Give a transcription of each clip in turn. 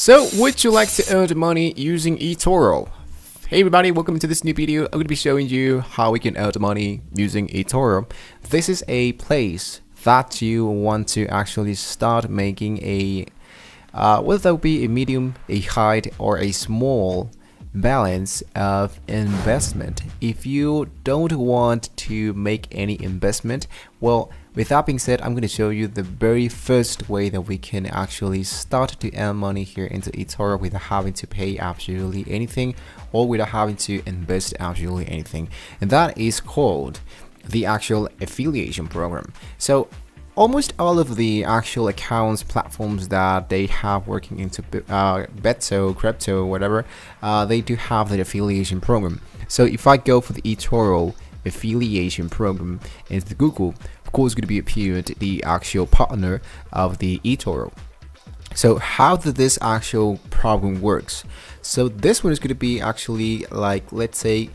So, would you like to earn money using Etoro? Hey everybody, welcome to this new video. I'm going to be showing you how we can earn money using Etoro. This is a place that you want to actually start making a, whether that be a medium, a high, or a small balance of investment. If you don't want to make any investment, well, with that being said, I'm going to show you the very first way that we can actually start to earn money here into Etoro without having to pay absolutely anything or without having to invest absolutely anything, and that is called the actual affiliation program. So almost all of the actual accounts platforms that they have working into Beto, crypto, whatever, they do have the affiliation program. So if I go for the Etoro affiliation program into Google, of course, going to be appeared the actual partner of the Etoro. So how does this actual program works? So this one is going to be actually like, let's say,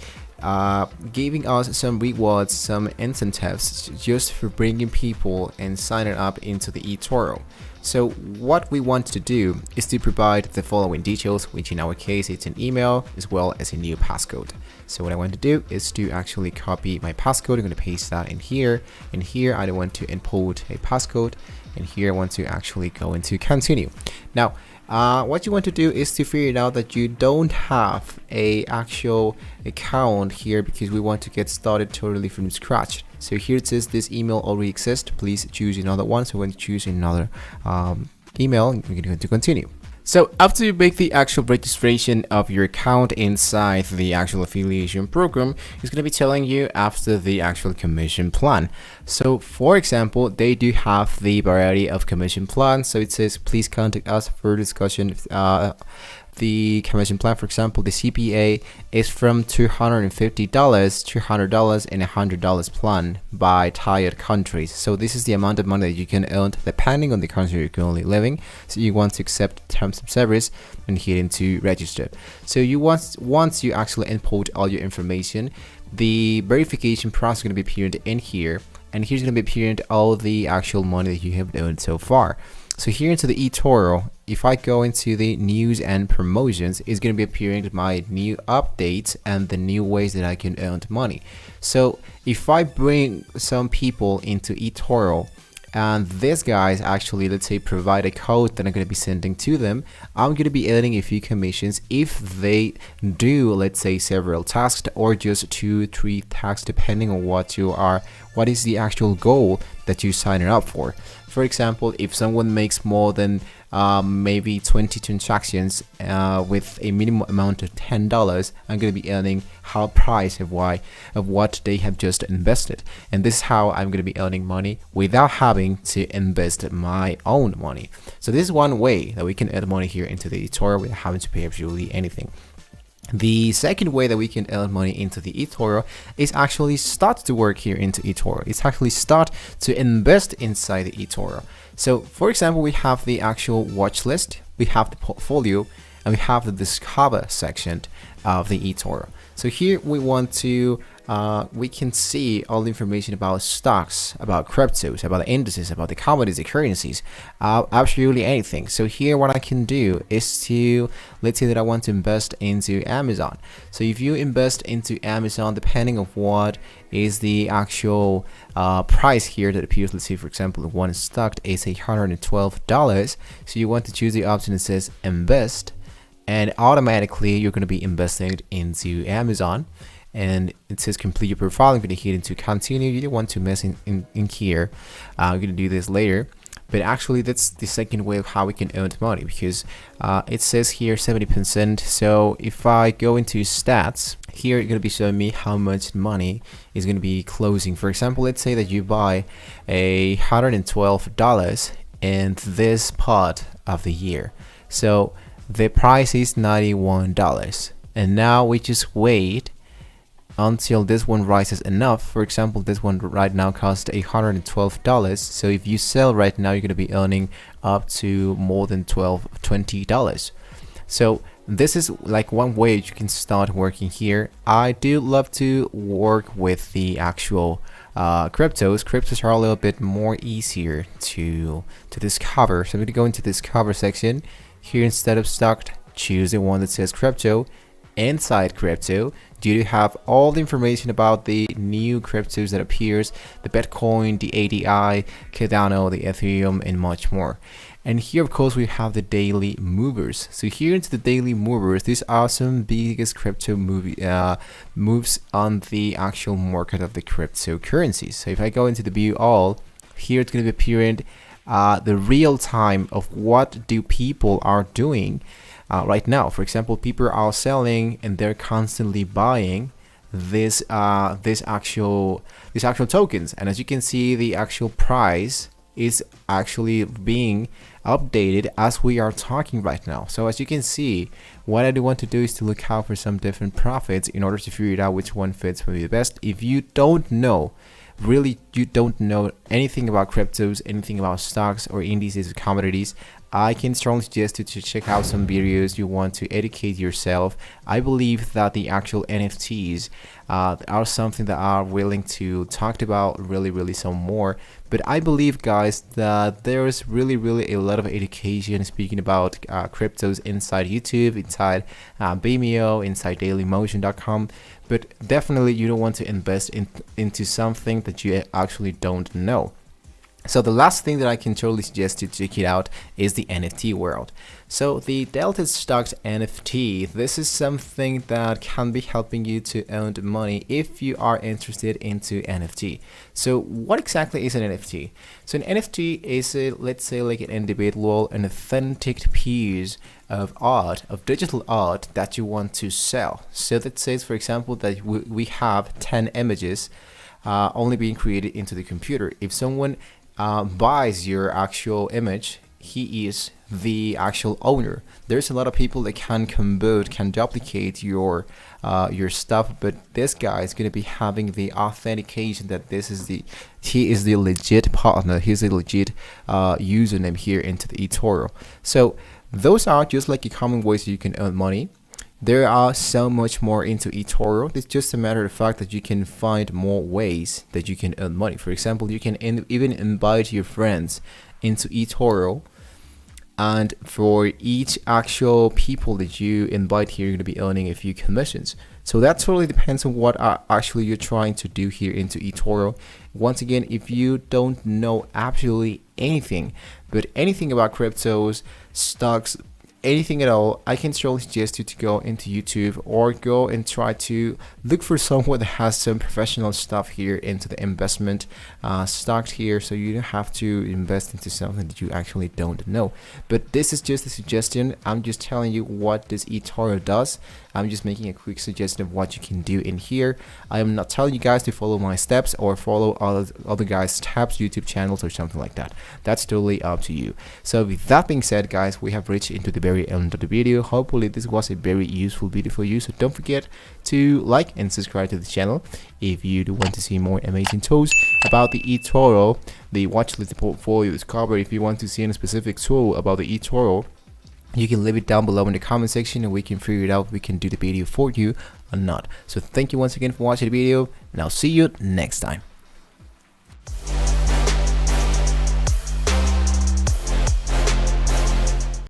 giving us some rewards, some incentives just for bringing people and signing up into the Etoro. So what we want to do is to provide the following details, which in our case it's an email as well as a new passcode. So what I want to do is to actually copy my passcode. I'm going to paste that in here, and here I want to import a passcode, and here I want to actually go into continue. Now what you want to do is to figure it out that you don't have a actual account here, because we want to get started totally from scratch. So here it says this email already exists, please choose another one. So we're going to choose another email, and we're going to continue. So after you make the actual registration of your account inside the actual affiliation program, it's going to be telling you after the actual commission plan. So for example, they do have the variety of commission plans. So it says, please contact us for discussion. The commission plan, for example, the CPA is from $250, $200, and $100 plan by tier countries. So this is the amount of money that you can earn depending on the country you're currently living. So you want to accept terms of service and hit into register. So you once you actually input all your information, the verification process is going to be appearing in here, and here's going to be appearing all the actual money that you have earned so far. So here into the Etoro, if I go into the news and promotions, it's going to be appearing my new updates and the new ways that I can earn money. So if I bring some people into Etoro, and these guys actually, let's say, provide a code that I'm going to be sending to them, I'm going to be earning a few commissions if they do, let's say, several tasks or just 2-3 tasks, depending on what is the actual goal that you sign up for. For example, if someone makes more than maybe 20 transactions with a minimum amount of $10, I'm going to be earning half price of what they have just invested. And this is how I'm going to be earning money without having to invest my own money. So this is one way that we can earn money here into the Etoro without having to pay absolutely anything. The second way that we can earn money into the Etoro is actually start to work here into Etoro. It's actually start to invest inside the Etoro. So for example, we have the actual watch list, we have the portfolio, and we have the discover section of the Etoro. So here we want to we can see all the information about stocks, about cryptos, about the indices, about the commodities, the currencies, absolutely anything. So here what I can do is to, let's say that I want to invest into Amazon. So if you invest into Amazon, depending on what is the actual price here that appears, let's say for example, one stock is $112. So you want to choose the option that says invest, and automatically you're going to be investing into Amazon. And it says complete your profile. I'm going to hit into continue. You don't want to mess in here. I'm going to do this later, but actually that's the second way of how we can earn money, because it says here 70%. So if I go into stats here, it's going to be showing me how much money is going to be closing. For example, let's say that you buy $112 in this part of the year. So the price is $91, and now we just wait until this one rises enough. For example, this one right now costs $112. So if you sell right now, you're going to be earning up to more than $20. So this is like one way you can start working here. I do love to work with the actual cryptos. Cryptos are a little bit more easier to discover. So I'm going to go into discover section. Here, instead of stock, choose the one that says crypto. Inside crypto, you have all the information about the new cryptos that appears, the Bitcoin, the ADI, Cardano, the Ethereum, and much more. And here, of course, we have the daily movers. So here into the daily movers, these are some biggest crypto moves on the actual market of the cryptocurrencies. So if I go into the view all, here it's going to be appearing the real time of what do people are doing right now. For example, people are selling and they're constantly buying this actual tokens, and as you can see, the actual price is actually being updated as we are talking right now. So as you can see, what I do want to do is to look out for some different profits in order to figure out which one fits for me the best. If you don't know, really you don't know anything about cryptos, anything about stocks or indices or commodities, I can strongly suggest you to check out some videos. You want to educate yourself. I believe that the actual NFTs are something that are willing to talk about really some more. But I believe, guys, that there is really a lot of education speaking about cryptos inside YouTube, inside Vimeo, inside dailymotion.com. But definitely you don't want to invest into something that you actually don't know. So the last thing that I can totally suggest you check it out is the NFT world. So the Delta Stocks NFT, this is something that can be helping you to earn money if you are interested into NFT. So what exactly is an NFT? So an NFT is let's say like an individual, an authentic piece of art, of digital art that you want to sell. So that says, for example, that we have 10 images only being created into the computer. If someone buys your actual image, he is the actual owner. There's a lot of people that can convert, can duplicate your stuff, but this guy is going to be having the authentication that he is the legit partner, he's the legit username here into the Etoro. So those are just like the common ways that you can earn money. There are so much more into Etoro. It's just a matter of fact that you can find more ways that you can earn money. For example, you can even invite your friends into Etoro, and for each actual people that you invite here, you're going to be earning a few commissions. So that totally depends on what actually you're trying to do here into Etoro. Once again, if you don't know absolutely anything about cryptos, stocks, anything at all, I can strongly suggest you to go into YouTube or go and try to look for someone that has some professional stuff here into the investment stocks here, so you don't have to invest into something that you actually don't know. But this is just a suggestion. I'm just telling you what this Etoro does. I'm just making a quick suggestion of what you can do in here. I am not telling you guys to follow my steps or follow other guys' steps, YouTube channels or something like that. That's totally up to you. So with that being said, guys, we have reached into the very end of the video. Hopefully this was a very useful video for you. So don't forget to like and subscribe to the channel if you do want to see more amazing tools about the Etoro. The watch list portfolio is covered. If you want to see any specific tool about the Etoro, you can leave it down below in the comment section and we can figure it out. We can do the video for you or not. So thank you once again for watching the video, and I'll see you next time.